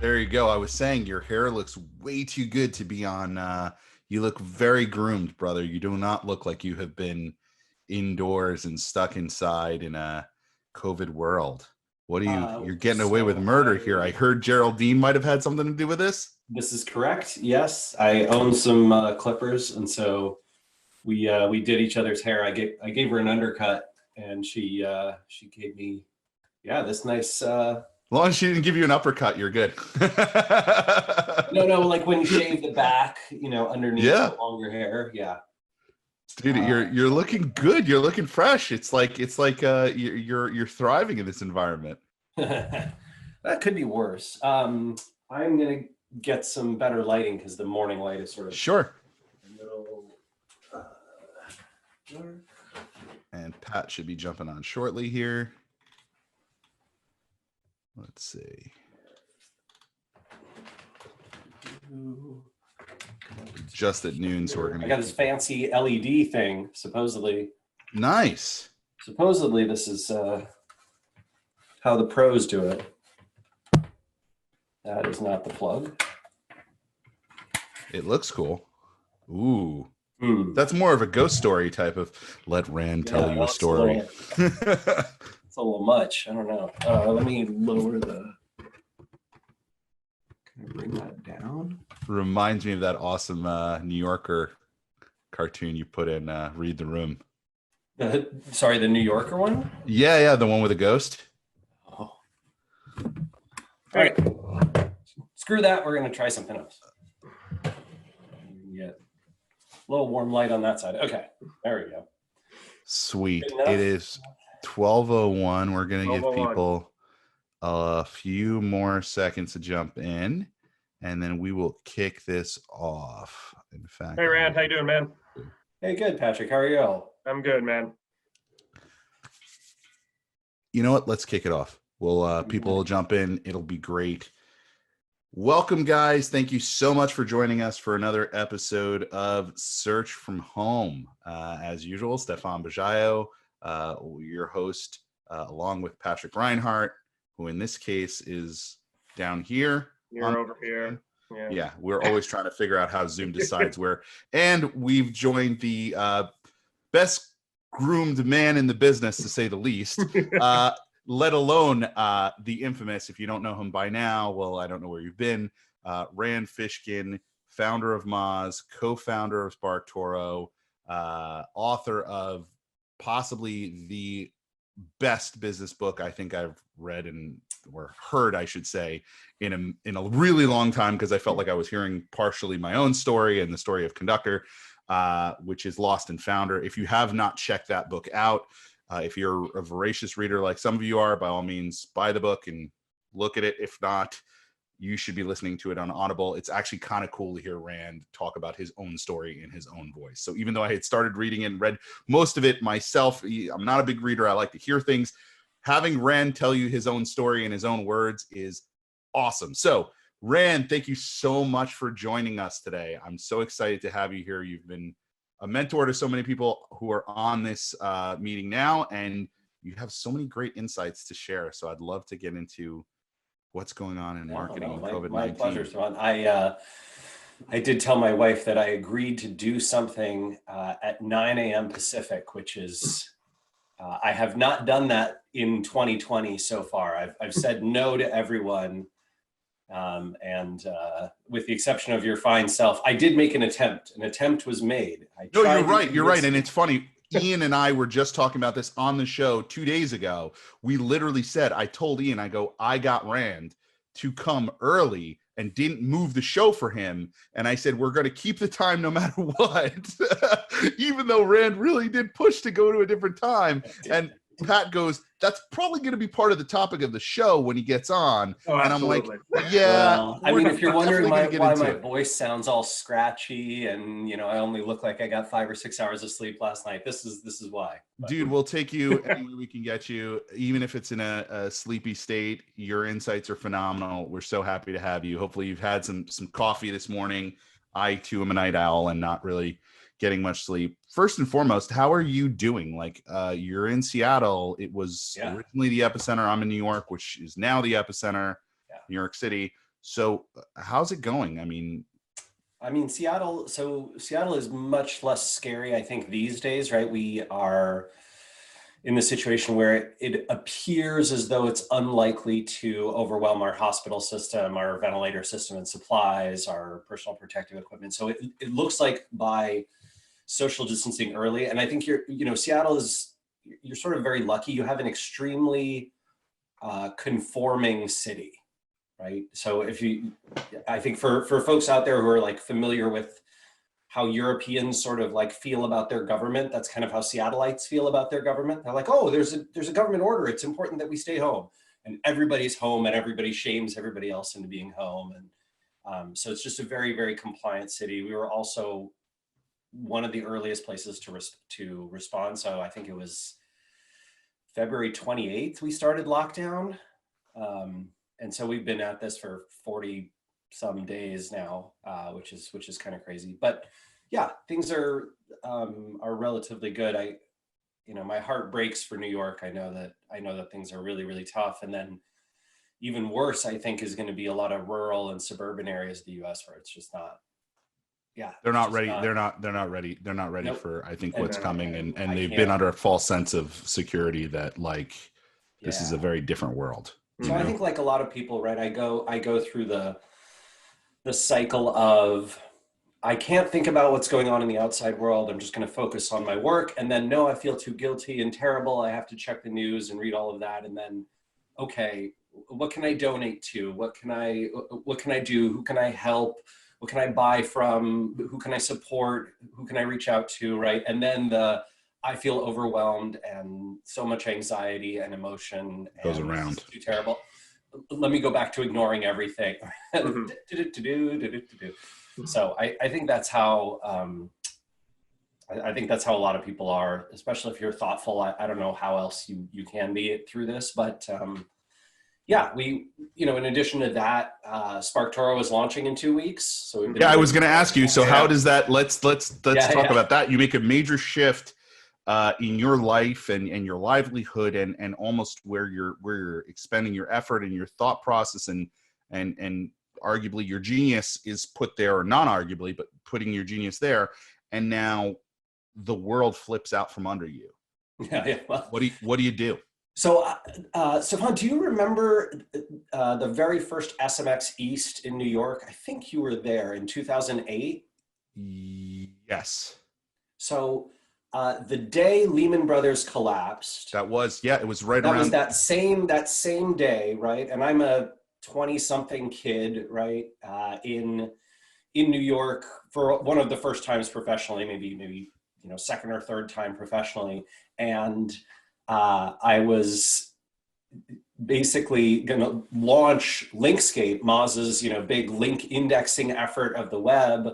There you go. I was saying your hair looks way too good to be on. You look very groomed, brother. You do not look like you have been indoors and stuck inside in a COVID world. What are you're getting away with murder here. I heard Geraldine might have had something to do with this. This is correct. Yes, I own some clippers, and so we did each other's hair. I gave her an undercut, and she gave me this nice. As long as she didn't give you an uppercut, you're good. No, like when you shave the back, underneath the longer hair. Yeah. Dude, you're looking good. You're looking fresh. It's like you're thriving in this environment. That could be worse. I'm gonna get some better lighting because the morning light is sort of sure. Middle, and Pat should be jumping on shortly here. Let's see. Just at noon, so we're gonna. I got this fancy LED thing. Supposedly. Nice. Supposedly, this is how the pros do it. That is not the plug. It looks cool. Ooh. That's more of a ghost story type of let Rand tell you a story. It's a little much. I don't know. Let me lower the. Can I bring that down? Reminds me of that awesome New Yorker cartoon you put in Read the Room. Sorry, the New Yorker one? Yeah, the one with a ghost. Oh. All right. Screw that. We're going to try something else. Get a little warm light on that side. Okay. There we go. Sweet. It is 12:01. We're going to give people a few more seconds to jump in, and then we will kick this off. In fact, hey Rand, how you doing, man? Hey, good, Patrick. How are you? I'm good, man. You know what? Let's kick it off. We'll people will jump in. It'll be great. Welcome, guys. Thank you so much for joining us for another episode of Search from Home. As usual, Stefan Bajayo, your host, along with Patrick Reinhardt, who in this case is down here. You're over here. Yeah, we're always trying to figure out how Zoom decides where. And we've joined the best groomed man in the business, to say the least, let alone the infamous, if you don't know him by now, well, I don't know where you've been, Rand Fishkin, founder of Moz, co-founder of SparkToro, author of possibly the best business book I think I've read or heard, I should say, in a really long time, because I felt like I was hearing partially my own story and the story of Conductor, which is Lost and Founder. If you have not checked that book out, if you're a voracious reader like some of you are, by all means, buy the book and look at it. If not, you should be listening to it on Audible. It's actually kind of cool to hear Rand talk about his own story in his own voice. So even though I had started reading it and read most of it myself, I'm not a big reader. I like to hear things. Having Rand tell you his own story in his own words is awesome. So Rand, thank you so much for joining us today. I'm so excited to have you here. You've been a mentor to so many people who are on this meeting now, and you have so many great insights to share. So I'd love to get into what's going on in marketing and COVID-19. My pleasure, Stefan. I did tell my wife that I agreed to do something at 9 a.m. Pacific, which is, I have not done that in 2020 so far. I've said no to everyone. And with the exception of your fine self, I did make an attempt. An attempt was made. No, you're right. You're right. And it's funny. Ian and I were just talking about this on the show 2 days ago. We literally said, I told Ian, I got Rand to come early and didn't move the show for him. And I said, we're going to keep the time no matter what, even though Rand really did push to go to a different time. And Pat goes, that's probably going to be part of the topic of the show when he gets on. Oh, and I'm like, yeah. Well, I mean, if you're wondering why my voice sounds all scratchy and, I only look like I got 5 or 6 hours of sleep last night, this is why. Dude, we'll take you any way we can get you, even if it's in a sleepy state. Your insights are phenomenal. We're so happy to have you. Hopefully you've had some coffee this morning. I too am a night owl and not really getting much sleep. First and foremost, how are you doing? Like, you're in Seattle. It was originally the epicenter. I'm in New York, which is now the epicenter, New York City. So how's it going? I mean, Seattle, so Seattle is much less scary, I think, these days, right? We are in the situation where it appears as though it's unlikely to overwhelm our hospital system, our ventilator system and supplies, our personal protective equipment. So it looks like by social distancing early, and I think Seattle is, you're sort of very lucky. You have an extremely conforming city, right? So I think for folks out there who are like familiar with how Europeans sort of like feel about their government, that's kind of how Seattleites feel about their government. They're like, oh, there's a government order. It's important that we stay home, and everybody's home, and everybody shames everybody else into being home. And so it's just a very, very compliant city. We were also one of the earliest places to respond. So I think it was February 28th we started lockdown. And so we've been at this for 40 some days now, which is kind of crazy. But yeah, things are relatively good. My heart breaks for New York. I know that things are really, really tough. And then even worse, I think, is going to be a lot of rural and suburban areas of the US where it's just not. Yeah, they're not ready. They're not ready. They're not ready Nope. for, I think, what's coming. And they've can't. been under a false sense of security that like, this is a very different world. So I think, like a lot of people, right, I go through the cycle of, I can't think about what's going on in the outside world. I'm just going to focus on my work. And then, no, I feel too guilty and terrible. I have to check the news and read all of that. And then, okay, what can I donate to? What can I do? Who can I help? What can I buy from? Who can I support? Who can I reach out to, right? And then I feel overwhelmed and so much anxiety and emotion. Goes around. It's too terrible. Let me go back to ignoring everything. So I think that's how I think that's how a lot of people are, especially if you're thoughtful. I don't know how else you can be through this, but yeah, we, in addition to that, SparkToro is launching in 2 weeks. So I was going to ask you. So how does that? Let's talk about that. You make a major shift in your life and your livelihood and almost where you're expending your effort and your thought process and arguably your genius is put there, or not arguably, but putting your genius there. And now the world flips out from under you. Yeah. Well, what do you do? So, Stefan, do you remember the very first SMX East in New York? I think you were there in 2008. Yes. So the day Lehman Brothers collapsed. It was right that around. Was that same day, right? And I'm a 20-something kid, right, in New York for one of the first times professionally, maybe second or third time professionally, and I was basically going to launch Linkscape, Moz's big link indexing effort of the web,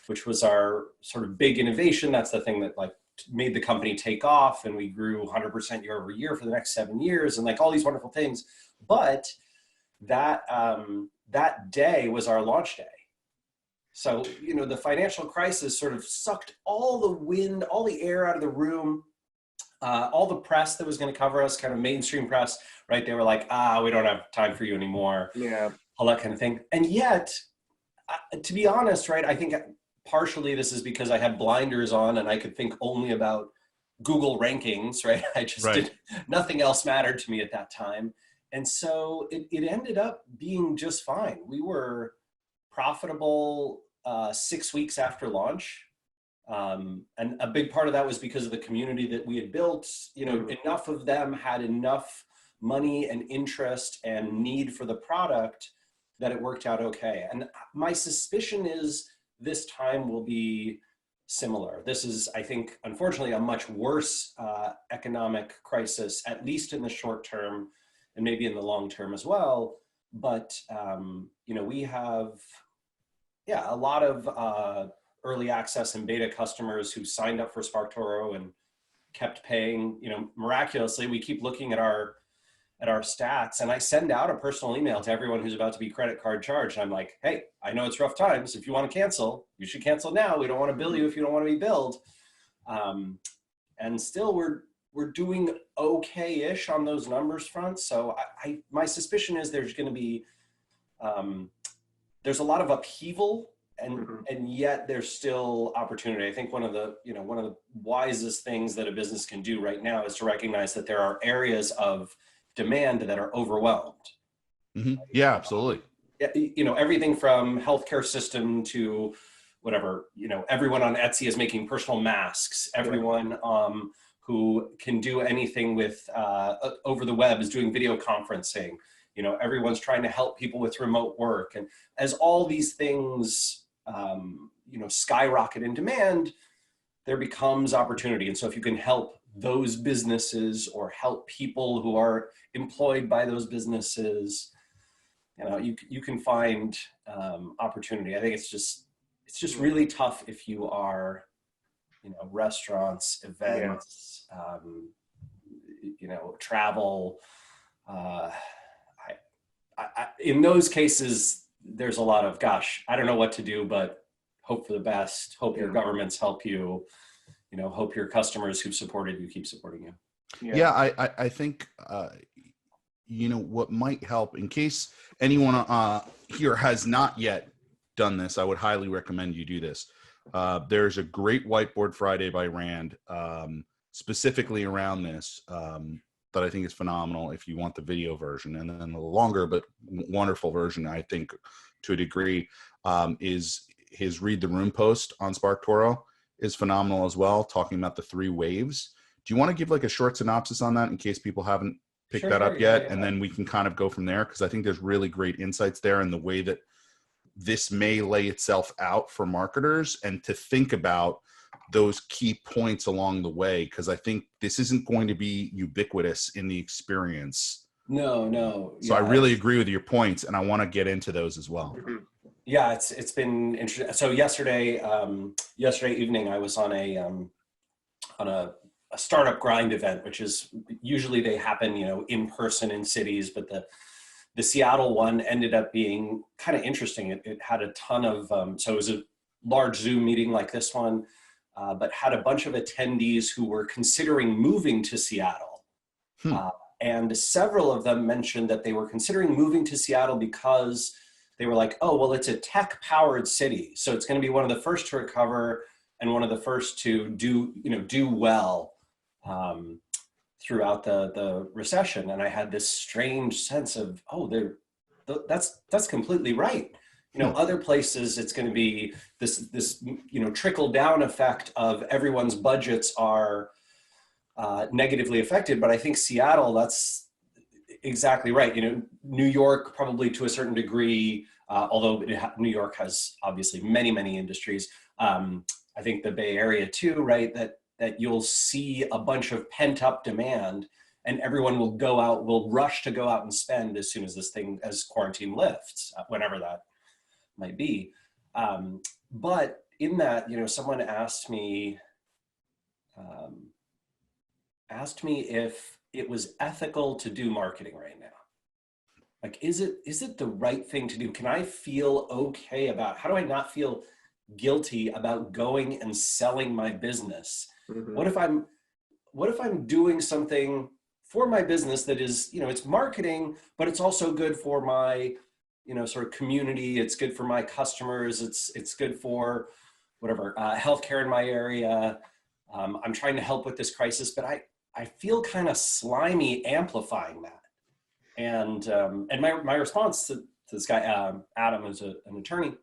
which was our sort of big innovation. That's the thing that like made the company take off, and we grew 100% year over year for the next 7 years, and like all these wonderful things. But that day was our launch day. So the financial crisis sort of sucked all the wind, all the air out of the room. All the press that was going to cover us, kind of mainstream press, right? They were like, we don't have time for you anymore. Yeah. All that kind of thing. And yet, to be honest, right, I think partially this is because I had blinders on and I could think only about Google rankings, right? I just did, nothing else mattered to me at that time. And so it ended up being just fine. We were profitable 6 weeks after launch. And a big part of that was because of the community that we had built. Enough of them had enough money and interest and need for the product that it worked out okay. And my suspicion is this time will be similar. This is, I think, unfortunately, a much worse economic crisis, at least in the short term and maybe in the long term as well. But, we have, a lot of early access and beta customers who signed up for SparkToro and kept paying. Miraculously, we keep looking at our stats, and I send out a personal email to everyone who's about to be credit card charged. I'm like, hey, I know it's rough times. If you want to cancel, you should cancel now. We don't want to bill you if you don't want to be billed. And still, we're doing okay-ish on those numbers front. So my suspicion is there's going to be there's a lot of upheaval, and Mhm. and yet there's still opportunity. I think one of the wisest things that a business can do right now is to recognize that there are areas of demand that are overwhelmed. Yeah, absolutely. Everything from healthcare system to whatever, everyone on Etsy is making personal masks. Everyone who can do anything with over the web is doing video conferencing. Everyone's trying to help people with remote work. And as all these things, skyrocket in demand, there becomes opportunity. And so if you can help those businesses or help people who are employed by those businesses, you can find opportunity. I think it's just really tough if you are, restaurants, events, travel. In those cases, there's a lot of, gosh, I don't know what to do, but hope for the best. Hope your governments help you. Hope your customers who've supported you keep supporting you. Yeah, I think what might help, in case anyone here has not yet done this, I would highly recommend you do this. There's a great Whiteboard Friday by Rand, specifically around this, that I think is phenomenal if you want the video version. And then the longer but wonderful version, I think, to a degree, is his Read the Room post on SparkToro is phenomenal as well, talking about the 3 waves. Do you want to give like a short synopsis on that in case people haven't picked that up yet? And then we can kind of go from there, because I think there's really great insights there in the way that this may lay itself out for marketers, and to think about those key points along the way, because I think this isn't going to be ubiquitous in the experience. No. So I really agree with your points, and I want to get into those as well. Yeah, it's been interesting. So yesterday evening, I was on a startup grind event, which is usually they happen, in person in cities, but the Seattle one ended up being kind of interesting. It had a ton of, so it was a large Zoom meeting like this one, but had a bunch of attendees who were considering moving to Seattle. And several of them mentioned that they were considering moving to Seattle because they were like, oh, well, it's a tech-powered city. So it's going to be one of the first to recover and one of the first to do well throughout the recession. And I had this strange sense of, oh, that's completely right. Other places it's going to be this trickle down effect of everyone's budgets are negatively affected. But I think Seattle, that's exactly right. New York probably to a certain degree, although New York has obviously many, many industries. I think the Bay Area too, right? That you'll see a bunch of pent up demand, and everyone will rush to go out and spend as soon as quarantine lifts, whenever that might be. But in that, someone asked me if it was ethical to do marketing right now. Like, is it the right thing to do? Can I feel okay about, how do I not feel guilty about going and selling my business? What if I'm doing something for my business that is, it's marketing, but it's also good for my, sort of community. It's good for my customers. It's good for whatever, healthcare in my area. I'm trying to help with this crisis, but I feel kind of slimy amplifying that. And my response to this guy, Adam, who's an attorney,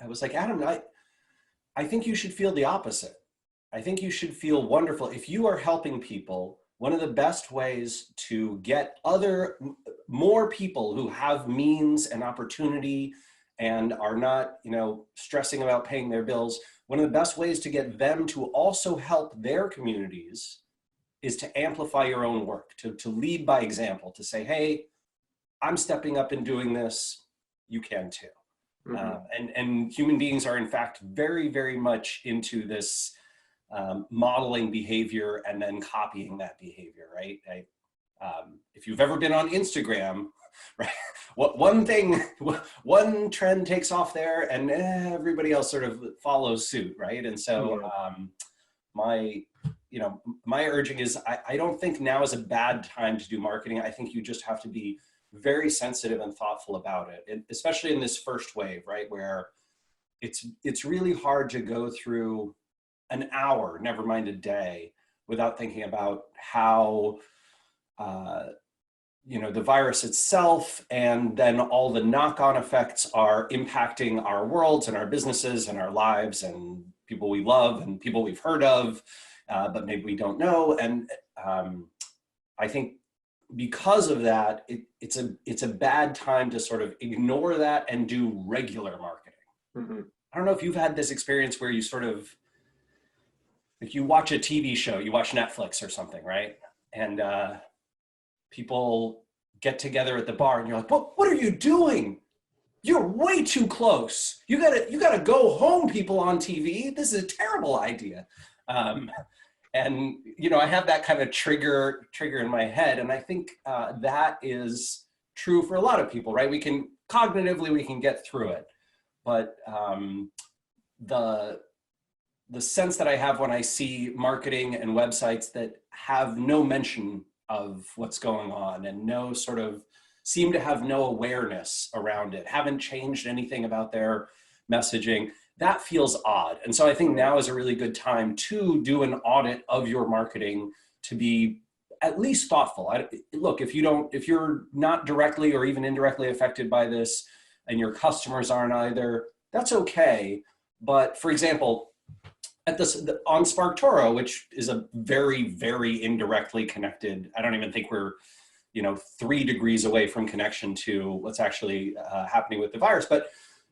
I was like, Adam, I think you should feel the opposite. I think you should feel wonderful. If you are helping people, one of the best ways to get more people who have means and opportunity and are not, stressing about paying their bills, one of the best ways to get them to also help their communities is to amplify your own work, to lead by example, to say, hey, I'm stepping up and doing this, you can too. And human beings are in fact very, very much into this modeling behavior and then copying that behavior, right? If you've ever been on Instagram, right, one trend takes off there and everybody else sort of follows suit, right? And so my urging is, I don't think now is a bad time to do marketing. I think you just have to be very sensitive and thoughtful about it, and especially in this first wave, right? Where it's really hard to go through an hour, never mind a day, without thinking about how, the virus itself and then all the knock-on effects are impacting our worlds and our businesses and our lives and people we love and people we've heard of, but maybe we don't know. And I think because of that, it's a bad time to sort of ignore that and do regular marketing. Mm-hmm. I don't know if you've had this experience where you sort of, like you watch a TV show, you watch Netflix or something, right? And people get together at the bar and you're like, what are you doing? You're way too close. You gotta go home, people on TV. This is a terrible idea. And I have that kind of trigger in my head. And I think that is true for a lot of people, right? We can get through it. But the sense that I have when I see marketing and websites that have no mention of what's going on and seem to have no awareness around it, haven't changed anything about their messaging, that feels odd. And so I think now is a really good time to do an audit of your marketing, to be at least thoughtful. Look, if you're not directly or even indirectly affected by this and your customers aren't either, that's okay. But for example, on SparkToro, which is a very, very indirectly connected, I don't even think we're 3 degrees away from connection to what's actually happening with the virus. But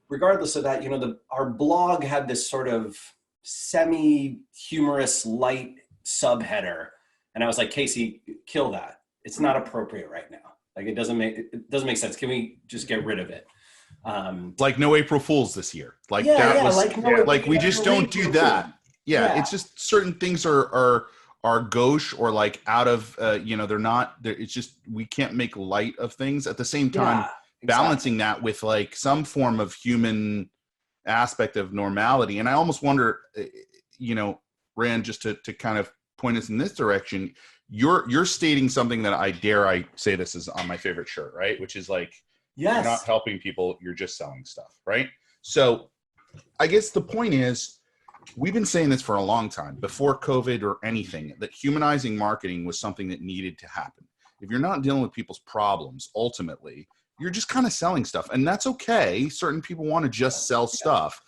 regardless of that, our blog had this sort of semi-humorous light subheader. And I was like, Casey, kill that. It's not appropriate right now. Like it doesn't make sense. Can we just get rid of it? Like no April Fools this year. Like we just don't do that. Yeah, it's just certain things are gauche or like out of they're not. It's just we can't make light of things. At the same time, balancing that with like some form of human aspect of normality. And I almost wonder, Rand, just to kind of point us in this direction, you're stating something that I say this is on my favorite shirt, right? Which is like, yes, you're not helping people, you're just selling stuff, right? So I guess the point is, we've been saying this for a long time, before COVID or anything, that humanizing marketing was something that needed to happen. If you're not dealing with people's problems, ultimately, you're just kind of selling stuff. And that's okay. Certain people want to just sell stuff.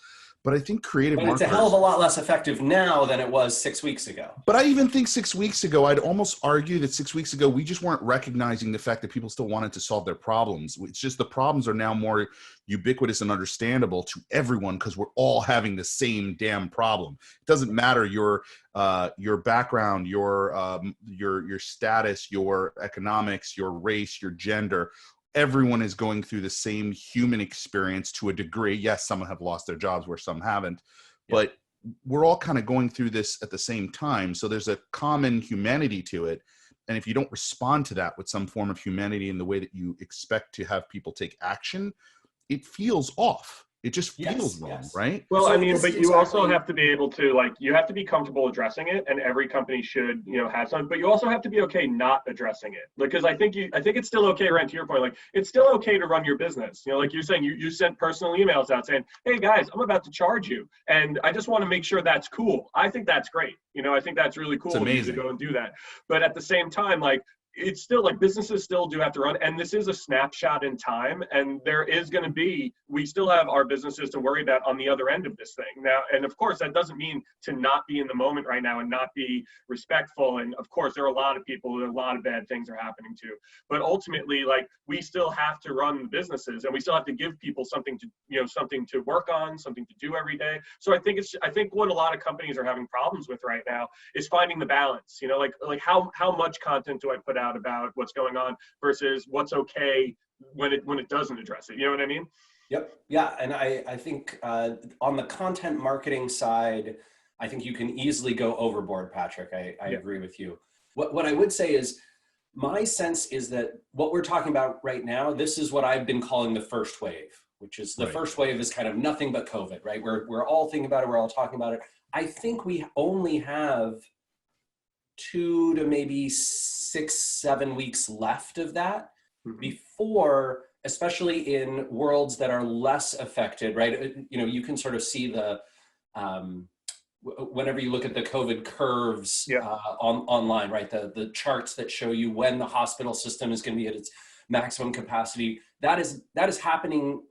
But I think creative marketers... It's a hell of a lot less effective now than it was 6 weeks ago. But I even think 6 weeks ago, I'd almost argue that 6 weeks ago, we just weren't recognizing the fact that people still wanted to solve their problems. It's just the problems are now more ubiquitous and understandable to everyone because we're all having the same damn problem. It doesn't matter your background, your status, your economics, your race, your gender. Everyone is going through the same human experience to a degree. Yes, some have lost their jobs where some haven't, but we're all kind of going through this at the same time. So there's a common humanity to it. And if you don't respond to that with some form of humanity in the way that you expect to have people take action, it feels off. It just feels wrong, right? Well, so I mean, but you also have to be able to, you have to be comfortable addressing it, and every company should, have some, but you also have to be okay not addressing it. Because I think it's still okay, Rand, to your point, it's still okay to run your business. Like you're saying, you sent personal emails out saying, hey guys, I'm about to charge you, and I just want to make sure that's cool. I think that's great. I think that's really cool of you to go and do that. But at the same time, it's still businesses still do have to run, and this is a snapshot in time, and we still have our businesses to worry about on the other end of this thing now. And of course that doesn't mean to not be in the moment right now and not be respectful, and of course there are a lot of people, a lot of bad things are happening too, but ultimately we still have to run the businesses, and we still have to give people something to work on, something to do every day. So I think what a lot of companies are having problems with right now is finding the balance, how much content do I put out about what's going on versus what's okay when it doesn't address it. You know what I mean? Yep. Yeah. And I think on the content marketing side, I think you can easily go overboard, Patrick. I agree with you. What I would say is, my sense is that what we're talking about right now, this is what I've been calling the first wave, which is the first wave is kind of nothing but COVID, right? We're all thinking about it. We're all talking about it. I think we only have 2 to maybe 6-7 weeks left of that. before, especially in worlds that are less affected, right? You know, you can sort of see the, whenever you look at the COVID curves online, right? The charts that show you when the hospital system is going to be at its maximum capacity, that is happening.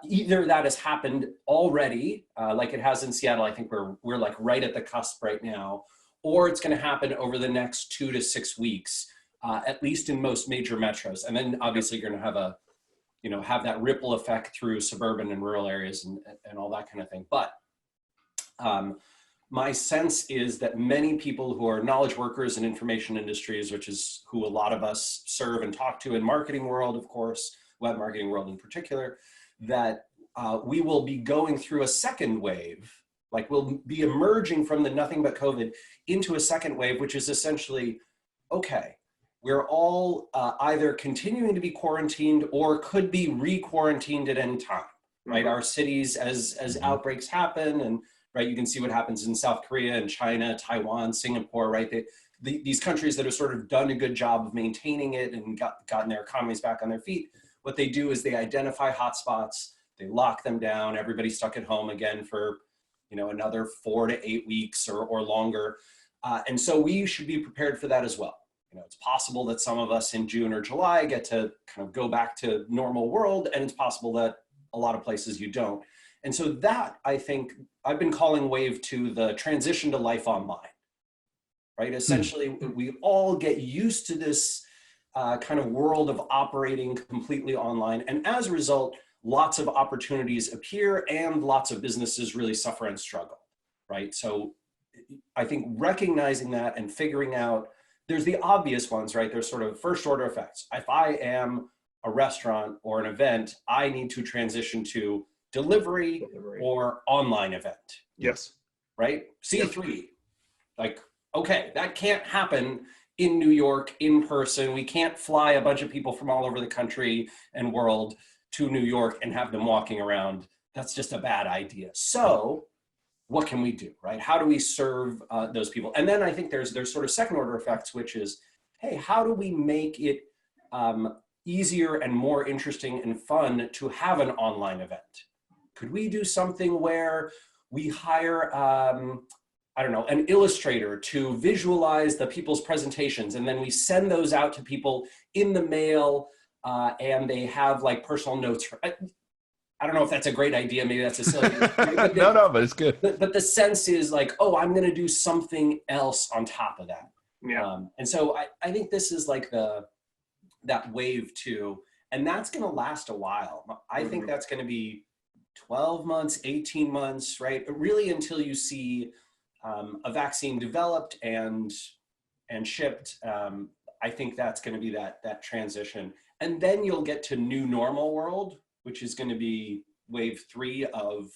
Either that has happened already, like it has in Seattle. I think we're like right at the cusp right now, or it's going to happen over the next 2 to 6 weeks, at least in most major metros. And then obviously you're going to have have that ripple effect through suburban and rural areas and all that kind of thing. But my sense is that many people who are knowledge workers in information industries, which is who a lot of us serve and talk to in marketing world, of course, web marketing world in particular, that we will be going through a second wave. Like we'll be emerging from the nothing but COVID into a second wave, which is essentially, okay, we're all either continuing to be quarantined or could be re-quarantined at any time, right? Our cities, as outbreaks happen, and right, you can see what happens in South Korea and China, Taiwan, Singapore, right? These countries that have sort of done a good job of maintaining it and gotten their economies back on their feet, what they do is they identify hotspots, they lock them down, everybody's stuck at home again for another 4 to 8 weeks or longer. And so we should be prepared for that as well. It's possible that some of us in June or July get to kind of go back to normal world, and it's possible that a lot of places you don't. And so that, I think, I've been calling wave 2 the transition to life online, right? Essentially, we all get used to this kind of world of operating completely online. And as a result, lots of opportunities appear and lots of businesses really suffer and struggle, right? So I think recognizing that and figuring out, there's the obvious ones, right? There's sort of first order effects. If I am a restaurant or an event, I need to transition to delivery or online event. Yes. Right? C3, like, okay, that can't happen in New York in person. We can't fly a bunch of people from all over the country and world to New York and have them walking around. That's just a bad idea. So what can we do, right? How do we serve those people? And then I think there's sort of second order effects, which is, hey, how do we make it easier and more interesting and fun to have an online event? Could we do something where we hire, I don't know, an illustrator to visualize the people's presentations, and then we send those out to people in the mail, and they have like personal notes. I don't know if that's a great idea. Maybe that's a silly idea. No, but it's good. But the sense is like, oh, I'm going to do something else on top of that. Yeah. And so I think this is like that wave 2, and that's going to last a while. I think that's going to be 12 months, 18 months, right? Really until you see a vaccine developed and shipped. I think that's going to be that transition. And then you'll get to new normal world, which is going to be wave 3 of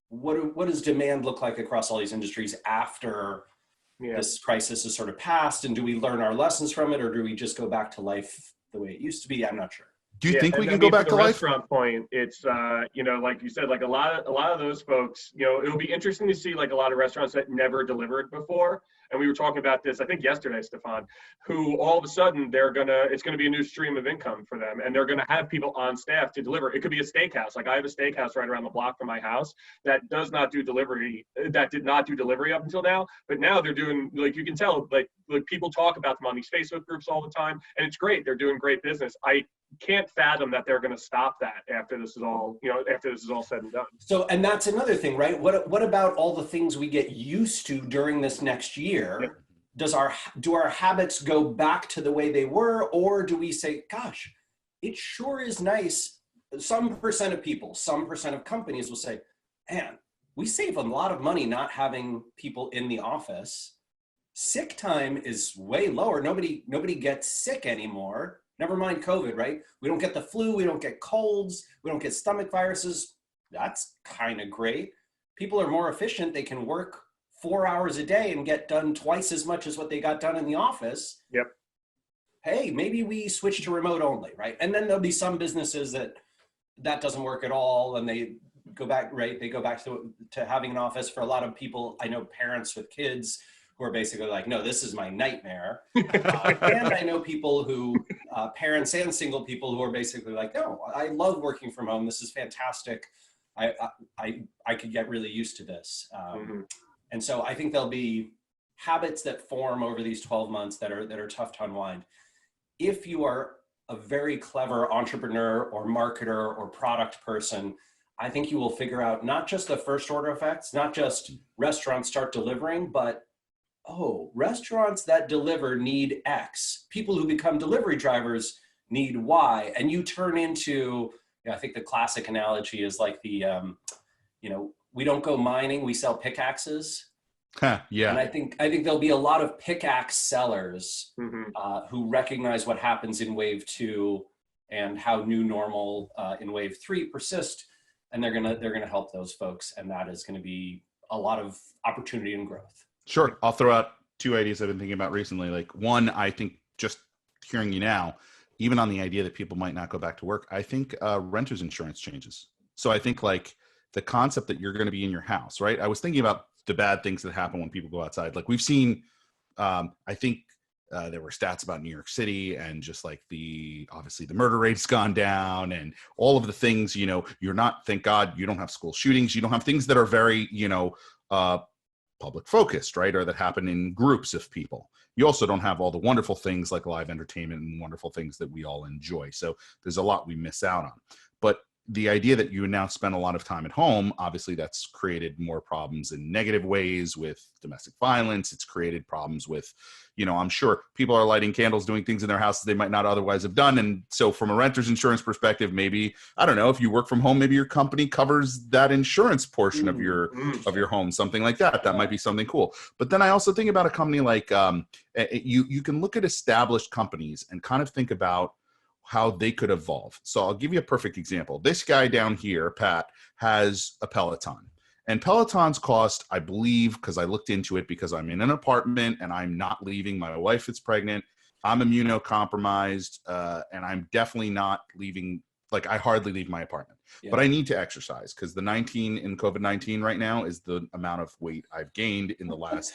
what does demand look like across all these industries after this crisis is sort of passed, and do we learn our lessons from it, or do we just go back to life the way it used to be? I'm not sure. Do you think we can go back to life? Restaurant point, it's like you said, like a lot of those folks, it'll be interesting to see like a lot of restaurants that never delivered before. And we were talking about this, I think yesterday, Stefan, who all of a sudden it's gonna be a new stream of income for them, and they're gonna have people on staff to deliver. It could be a steakhouse. Like I have a steakhouse right around the block from my house that does not do delivery, that did not do delivery up until now, but now they're doing, like you can tell, like people talk about them on these Facebook groups all the time, and it's great. They're doing great business. I can't fathom that they're going to stop that after this is all, said and done. So, and that's another thing, right? What about all the things we get used to during this next year? Yeah. Do our habits go back to the way they were, or do we say, gosh, it sure is nice. Some percent of people, some percent of companies will say, man, we save a lot of money not having people in the office. Sick time is way lower. Nobody gets sick anymore. Never mind COVID, right? We don't get the flu, we don't get colds, we don't get stomach viruses. That's kind of great. People are more efficient. They can work 4 hours a day and get done twice as much as what they got done in the office. Yep. Hey, maybe we switch to remote only, right? And then there'll be some businesses that doesn't work at all, and they go back, right? They go back to having an office. For a lot of people, I know parents with kids who are basically like, no, this is my nightmare. And I know people who, parents and single people who are basically like, no, I love working from home. This is fantastic. I could get really used to this. And so I think there'll be habits that form over these 12 months that are tough to unwind. If you are a very clever entrepreneur or marketer or product person, I think you will figure out not just the first order effects, not just restaurants start delivering, but oh, restaurants that deliver need X. People who become delivery drivers need Y. And you turn into, I think the classic analogy is like the, we don't go mining, we sell pickaxes. Yeah. And I think there'll be a lot of pickaxe sellers who recognize what happens in wave 2 and how new normal in wave 3 persist. And they're gonna help those folks. And that is gonna be a lot of opportunity and growth. Sure. I'll throw out 2 ideas I've been thinking about recently. Like one, I think just hearing you now, even on the idea that people might not go back to work, I think renter's insurance changes. So I think like the concept that you're going to be in your house, right? I was thinking about the bad things that happen when people go outside. Like we've seen, I think there were stats about New York City and just like obviously the murder rate's gone down and all of the things, you're not, thank God you don't have school shootings. You don't have things that are very, public focused, right? Or that happen in groups of people. You also don't have all the wonderful things like live entertainment and wonderful things that we all enjoy. So there's a lot we miss out on. But the idea that you now spend a lot of time at home, obviously that's created more problems in negative ways with domestic violence. It's created problems with, I'm sure people are lighting candles, doing things in their houses they might not otherwise have done. And so from a renter's insurance perspective, maybe, I don't know, if you work from home, maybe your company covers that insurance portion of your home, something like that. That might be something cool. But then I also think about a company like, you can look at established companies and kind of think about how they could evolve. So I'll give you a perfect example. This guy down here, Pat, has a Peloton. And Pelotons cost, I believe, because I looked into it because I'm in an apartment and I'm not leaving. My wife is pregnant. I'm immunocompromised. And I'm definitely not leaving. Like I hardly leave my apartment. Yeah. But I need to exercise because the 19 in COVID-19 right now is the amount of weight I've gained in the last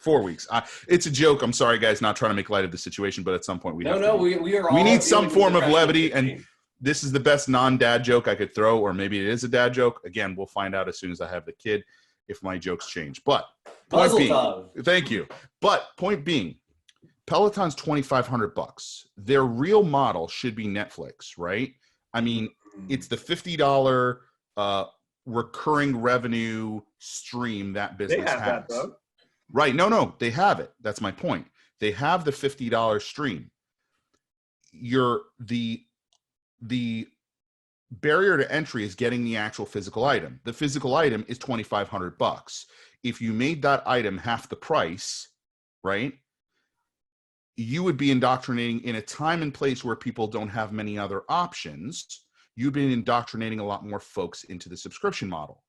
4 weeks. It's a joke. I'm sorry, guys, not trying to make light of the situation, but at some point we need some form of levity. And this is the best non-dad joke I could throw, or maybe it is a dad joke. Again, we'll find out as soon as I have the kid if my jokes change. But thank you. But point being, Peloton's $2,500. Their real model should be Netflix, right? I mean, it's the $50 recurring revenue stream that business has. That, though. Right. No, they have it. That's my point. They have the $50 stream. The barrier to entry is getting the actual physical item. The physical item is $2,500. If you made that item half the price, right, you would be indoctrinating in a time and place where people don't have many other options. You'd be indoctrinating a lot more folks into the subscription model.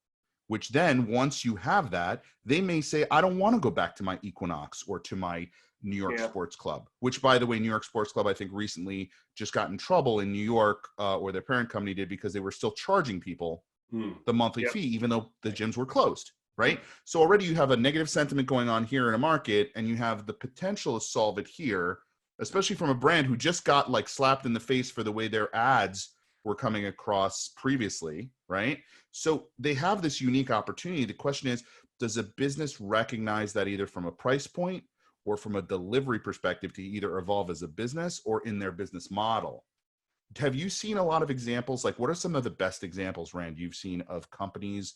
Which then, once you have that, they may say, I don't want to go back to my Equinox or to my New York Sports Club, which, by the way, New York Sports Club, I think recently just got in trouble in New York, or their parent company did, because they were still charging people the monthly fee, even though the gyms were closed, right? So already you have a negative sentiment going on here in a market, and you have the potential to solve it here, especially from a brand who just got like slapped in the face for the way their ads were coming across previously, right? So they have this unique opportunity. The question is, does a business recognize that either from a price point or from a delivery perspective to either evolve as a business or in their business model? Have you seen a lot of examples? Like, what are some of the best examples, Rand, you've seen of companies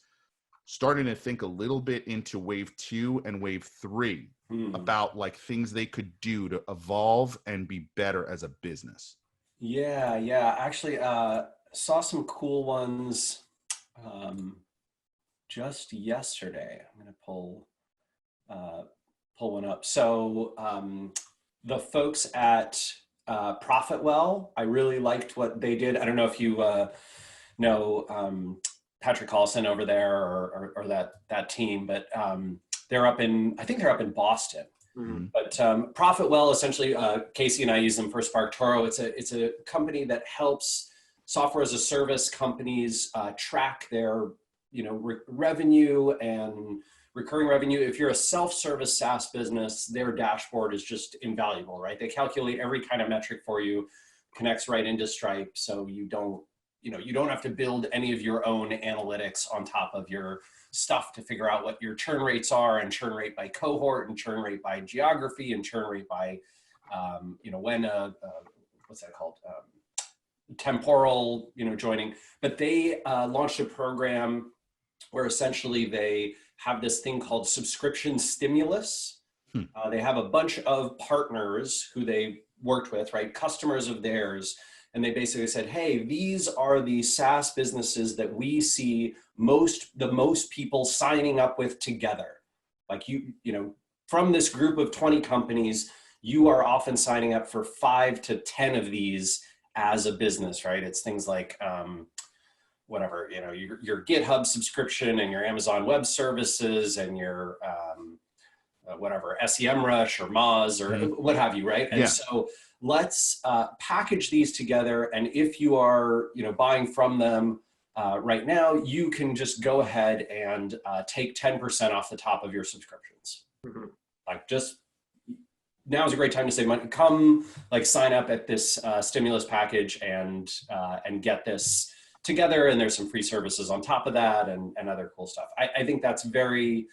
starting to think a little bit into wave 2 and wave 3 about like things they could do to evolve and be better as a business? Yeah. Actually, saw some cool ones just yesterday. I'm going to pull one up. So the folks at Profitwell, I really liked what they did. I don't know if you know Patrick Collison over there or that team, but they're up in Boston. But Profitwell, essentially, Casey and I use them for SparkToro. It's a company that helps software as a service companies track their revenue and recurring revenue. If you're a self-service SaaS business, their dashboard is just invaluable, right? They calculate every kind of metric for you, connects right into Stripe. So you don't have to build any of your own analytics on top of your stuff to figure out what your churn rates are, and churn rate by cohort, and churn rate by geography, and churn rate by, when what's that called? Temporal, joining. But they launched a program where essentially they have this thing called subscription stimulus. They have a bunch of partners who they worked with, right? Customers of theirs. And they basically said, hey, these are the SaaS businesses that we see the most people signing up with together. Like from this group of 20 companies, you are often signing up for 5 to 10 of these as a business, right? It's things like whatever, your GitHub subscription, and your Amazon Web Services, and your whatever, SEMrush or Moz or what have you, right? And so let's package these together. And if you are buying from them right now, you can just go ahead and take 10% off the top of your subscriptions. Like, just now is a great time to save money. Come sign up at this stimulus package and get this together. And there's some free services on top of that, and other cool stuff. I think that's very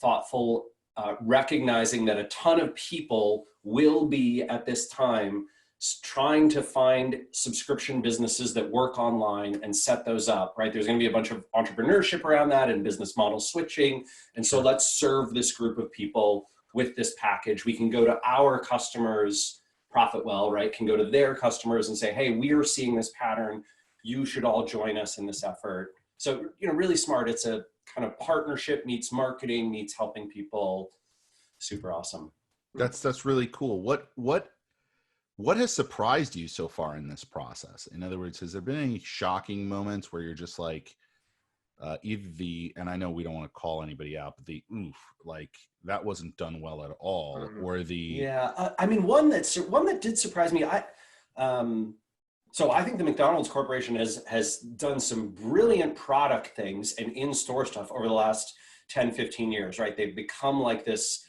thoughtful, recognizing that a ton of people will be at this time trying to find subscription businesses that work online and set those up, right? There's going to be a bunch of entrepreneurship around that and business model switching. And so let's serve this group of people with this package. We can go to our customers, Profitwell, right? Can go to their customers and say, hey, we are seeing this pattern. You should all join us in this effort. So, really smart. It's a kind of partnership meets marketing meets helping people. Super awesome. That's really cool. What has surprised you so far in this process? In other words, has there been any shocking moments where you're just like, either and I know we don't want to call anybody out, but that wasn't done well at all, or one that did surprise me. So I think the McDonald's Corporation has done some brilliant product things and in-store stuff over the last 10, 15 years, right? They've become like this,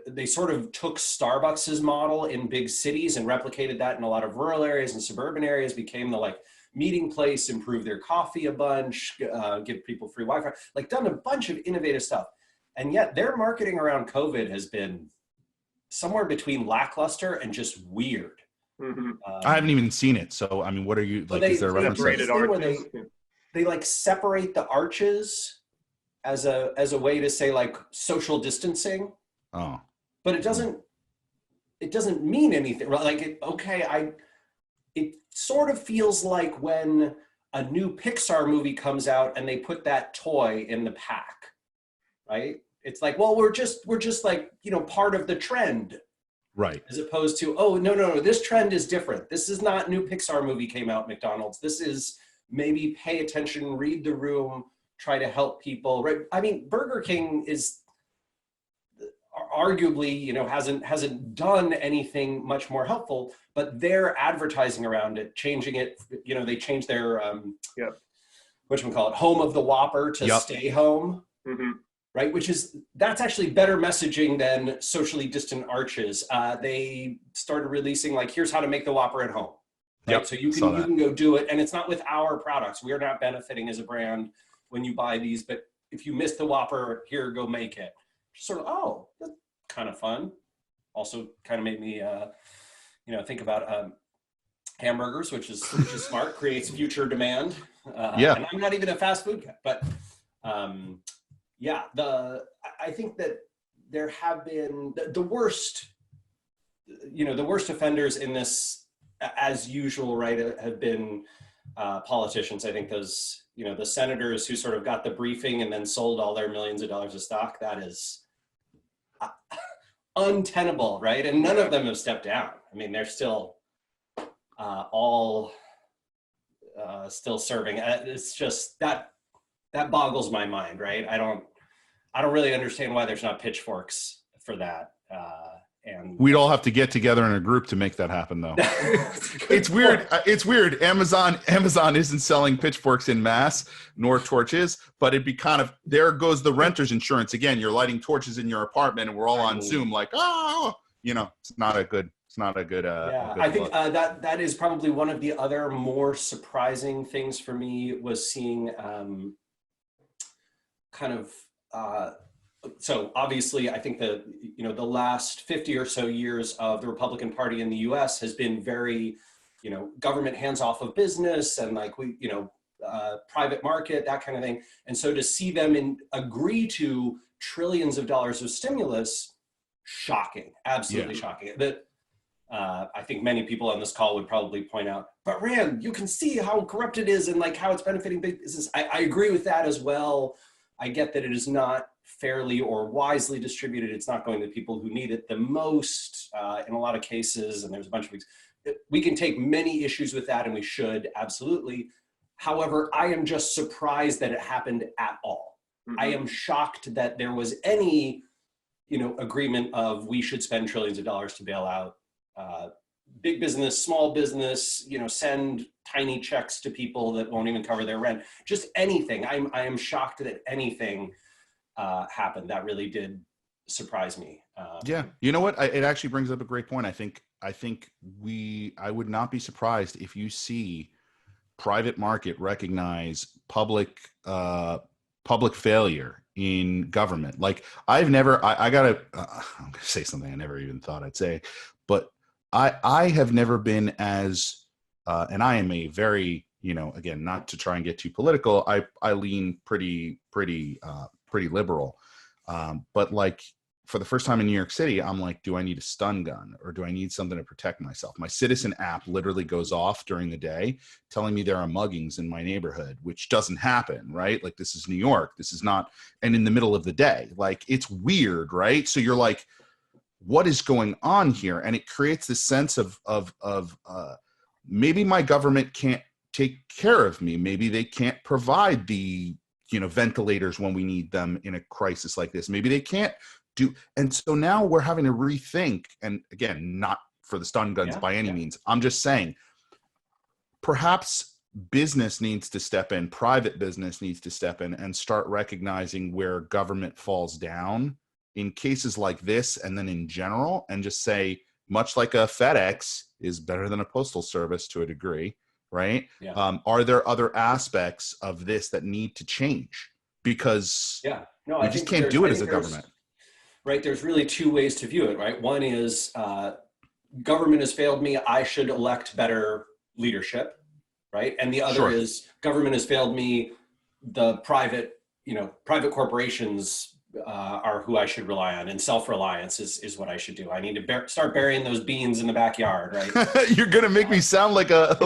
they sort of took Starbucks's model in big cities and replicated that in a lot of rural areas and suburban areas, became the meeting place, improve their coffee a bunch, give people free Wi-Fi, done a bunch of innovative stuff. And yet their marketing around COVID has been somewhere between lackluster and just weird. I haven't even seen it. So, I mean, what are you is there a reference? They separate the arches as a way to say social distancing. Oh, but it doesn't mean anything. It sort of feels like when a new Pixar movie comes out and they put that toy in the pack, right? It's like, well, we're just part of the trend. Right. As opposed to, oh, no, this trend is different. This is not new Pixar movie came out, McDonald's. This is maybe pay attention, read the room, try to help people, right? I mean, Burger King is arguably, hasn't done anything much more helpful, but their advertising around it, changing it, they changed their, whatchamacallit, home of the Whopper to stay home. Right, that's actually better messaging than socially distant arches. They started releasing here's how to make the Whopper at home. Right? So you can go do it, and it's not with our products. We are not benefiting as a brand when you buy these, but if you miss the Whopper, here, go make it. Sort of, that's kind of fun. Also, kind of made me, think about hamburgers, which is smart, creates future demand. And I'm not even a fast food guy, but. I think that there have been the worst offenders in this, as usual, right, have been politicians. I think those, the senators who sort of got the briefing and then sold all their millions of dollars of stock, that is untenable, right? And none of them have stepped down. I mean, they're still all still serving. It's just that boggles my mind, right? I don't really understand why there's not pitchforks for that. And we'd all have to get together in a group to make that happen, though. It's weird. It's weird. Amazon isn't selling pitchforks in mass nor torches, but it'd be kind of, there goes the renter's insurance again. You're lighting torches in your apartment, and we're all on Zoom, like, oh, it's not a good. Yeah, I think that is probably one of the other more surprising things for me, was seeing so obviously I think that, the last 50 or so years of the Republican Party in the US has been very, government hands off of business, and like private market, that kind of thing. And so to see them agree to trillions of dollars of stimulus, shocking, absolutely shocking. That I think many people on this call would probably point out, but Rand, you can see how corrupt it is and like how it's benefiting big business. I agree with that as well. I get that it is not fairly or wisely distributed. It's not going to people who need it the most in a lot of cases. And there's a bunch of things. We can take many issues with that, and we should, absolutely. However, I am just surprised that it happened at all. Mm-hmm. I am shocked that there was any, agreement of we should spend trillions of dollars to bail out big business, small business, send tiny checks to people that won't even cover their rent. Just anything. I am shocked that anything happened. That really did surprise me. Yeah, you know what? It actually brings up a great point. I think I would not be surprised if you see private market recognize public failure in government. Like I'm gonna say something I never even thought I'd say, but I have never been as, and I am a very, again, not to try and get too political, I lean pretty liberal. But like for the first time in New York City, I'm like, do I need a stun gun, or do I need something to protect myself? My Citizen app literally goes off during the day telling me there are muggings in my neighborhood, which doesn't happen, right? Like this is New York. This is not, and in the middle of the day, like it's weird, right? So you're like, what is going on here? And it creates this sense of maybe my government can't take care of me. Maybe they can't provide the, ventilators when we need them in a crisis like this. Maybe they can't do. And so now we're having to rethink, and again, not for the stun guns by any means. I'm just saying, perhaps business needs to step in, private business needs to step in and start recognizing where government falls down in cases like this, and then in general, and just say, much like a FedEx is better than a postal service to a degree, right? Yeah. Are there other aspects of this that need to change? Because we just can't do it as a government. Right, there's really two ways to view it, right? One is government has failed me, I should elect better leadership, right? And the other is government has failed me, the private corporations are who I should rely on, and self-reliance is what I should do. I need to start burying those beans in the backyard, right? You're gonna make me sound like a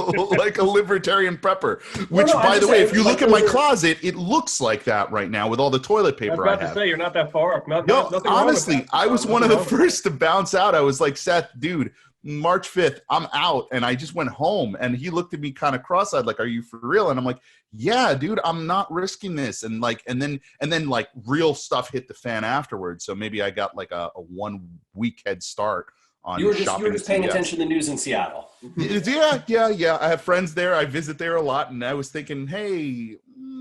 libertarian prepper. Which, by the way, if you look at my closet, it looks like that right now with all the toilet paper I have. I was about to say, you're not that far. No, honestly, I was one of the first to bounce out. I was like, Seth, dude, March 5th, I'm out. And I just went home, and he looked at me kind of cross-eyed, like, are you for real? And I'm like, yeah, dude, I'm not risking this. And like, and then like real stuff hit the fan afterwards. So maybe I got like a 1 week head start on shopping. You were just paying attention to the news in Seattle. Yeah. I have friends there. I visit there a lot. And I was thinking, hey,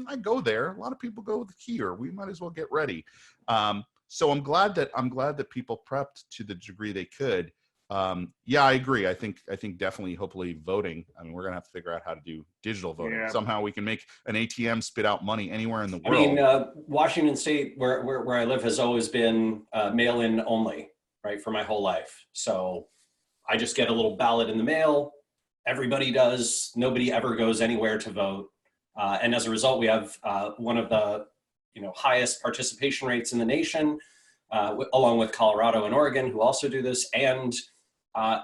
I go there. A lot of people go here. We might as well get ready. So I'm glad that people prepped to the degree they could. Yeah, I agree. I think definitely, hopefully voting. I mean, we're going to have to figure out how to do digital voting. Yeah. Somehow we can make an ATM spit out money anywhere in the world. I mean, Washington State, where I live, has always been mail-in only, right, for my whole life. So I just get a little ballot in the mail. Everybody does. Nobody ever goes anywhere to vote. And as a result, we have one of the highest participation rates in the nation, along with Colorado and Oregon, who also do this, and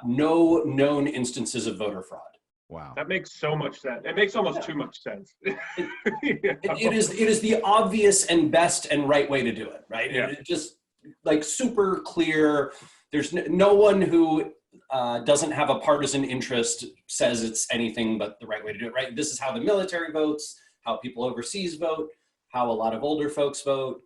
no known instances of voter fraud. Wow. That makes so much sense. It makes almost too much sense. It is the obvious and best and right way to do it, right? Yeah. It just like super clear. There's no one who doesn't have a partisan interest says it's anything but the right way to do it, right? This is how the military votes, how people overseas vote, how a lot of older folks vote.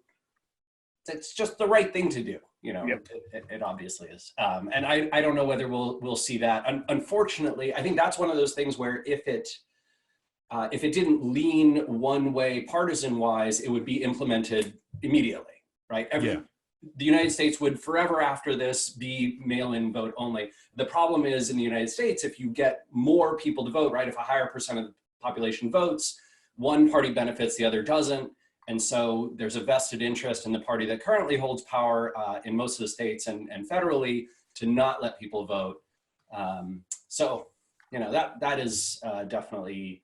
It's just the right thing to do. You know, Yep. it obviously is. And I don't know whether we'll see that. Unfortunately, I think that's one of those things where if it didn't lean one way partisan wise, it would be implemented immediately, right? The United States would forever after this be mail-in vote only. The problem is in the United States, if you get more people to vote, right? If a higher percent of the population votes, one party benefits, the other doesn't. And so there's a vested interest in the party that currently holds power in most of the states and federally to not let people vote. So, you know, that is definitely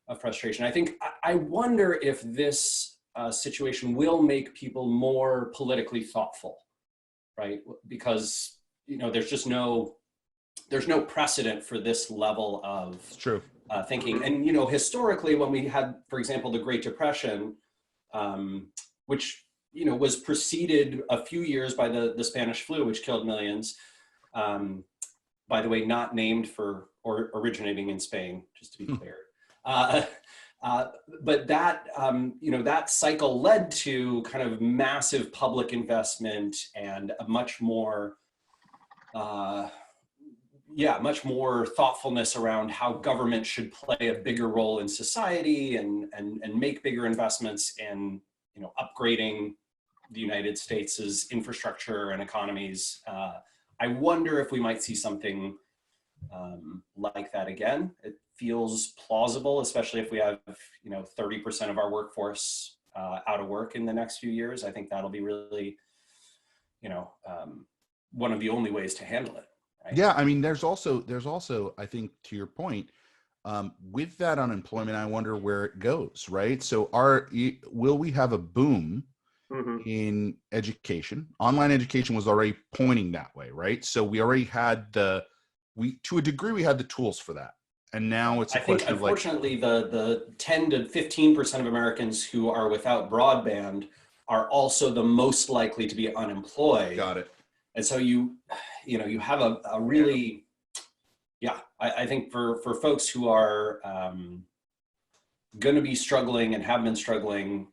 a frustration. I think, I wonder if this situation will make people more politically thoughtful, right? Because, you know, there's no precedent for this level of thinking. And, you know, historically, when we had, for example, the Great Depression, which, you know, was preceded a few years by the Spanish flu, which killed millions, by the way, not named for or originating in Spain, just to be clear. But that, you know, that cycle led to kind of massive public investment and a much more, much more thoughtfulness around how government should play a bigger role in society and make bigger investments in, you know, upgrading the United States' infrastructure and economies. I wonder if we might see something like that again. It feels plausible, especially if we have, you know, 30% of our workforce out of work in the next few years. I think that'll be really, you know, one of the only ways to handle it. Right? Yeah, I mean, there's also, I think, to your point, with that unemployment, I wonder where it goes, right? So will we have a boom in education? Online education was already pointing that way, right? So we already had to a degree, we had the tools for that. And now it's a question of, like, unfortunately, the 10 to 15% of Americans who are without broadband are also the most likely to be unemployed. Got it. And so you have a really, I think for folks who are going to be struggling and have been struggling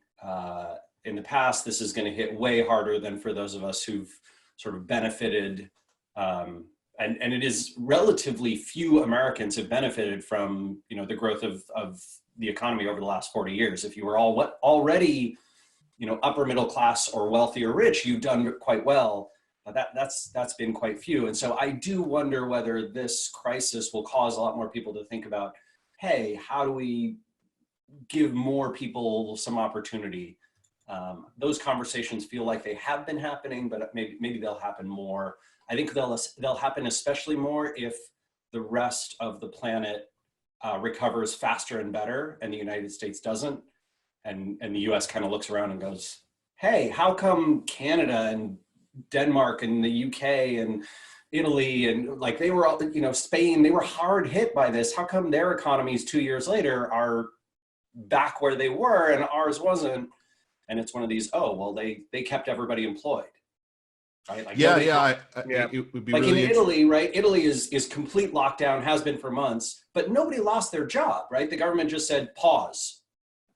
in the past, this is going to hit way harder than for those of us who've sort of benefited. And it is relatively few Americans have benefited from, you know, the growth of the economy over the last 40 years. If you were already, you know, upper middle class or wealthy or rich, you've done quite well. But that's been quite few. And so I do wonder whether this crisis will cause a lot more people to think about, hey, how do we give more people some opportunity? Those conversations feel like they have been happening, but maybe they'll happen more. I think they'll happen especially more if the rest of the planet recovers faster and better, and the United States doesn't. And the US kind of looks around and goes, hey, how come Canada and Denmark and the UK and Italy and, like, they were all, you know, Spain, they were hard hit by this. How come their economies 2 years later are back where they were and ours wasn't? And it's one of these, oh, well, they kept everybody employed. Right? Like, it would be like really in Italy, right? Italy is complete lockdown, has been for months, but nobody lost their job, right? The government just said, pause.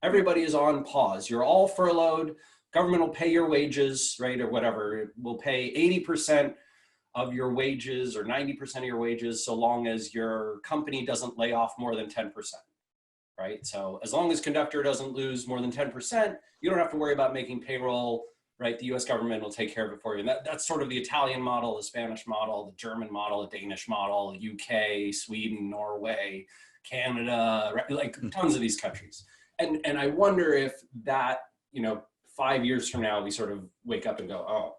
Everybody is on pause. You're all furloughed. Government will pay your wages, right? Or whatever. It will pay 80% of your wages or 90% of your wages, so long as your company doesn't lay off more than 10%, right? So as long as Conductor doesn't lose more than 10%, you don't have to worry about making payroll, right? The US government will take care of it for you. And that's sort of the Italian model, the Spanish model, the German model, the Danish model, the UK, Sweden, Norway, Canada, right? Like tons of these countries. And I wonder if that, you know, 5 years from now, we sort of wake up and go, oh,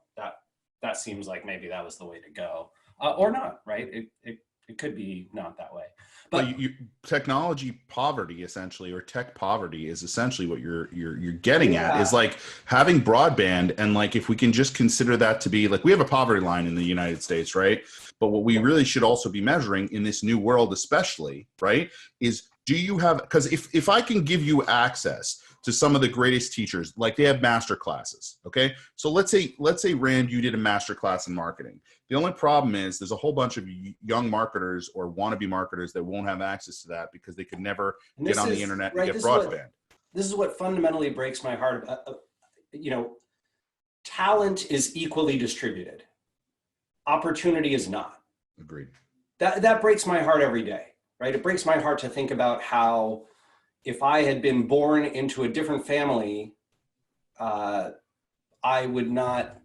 that seems like maybe that was the way to go, or not, right? It could be not that way. But technology poverty, essentially, or tech poverty, is essentially what you're getting at, is like having broadband. And, like, if we can just consider that to be, like, we have a poverty line in the United States, right? But what we really should also be measuring in this new world, especially, right, is, do you have, because if I can give you access to some of the greatest teachers, like they have master classes, okay? So let's say Rand, you did a master class in marketing. The only problem is there's a whole bunch of young marketers or wannabe marketers that won't have access to that because they could never get on the internet and get broadband. This is what fundamentally breaks my heart. You know, talent is equally distributed. Opportunity is not. Agreed. That breaks my heart every day, right? It breaks my heart to think about how if I had been born into a different family, I would not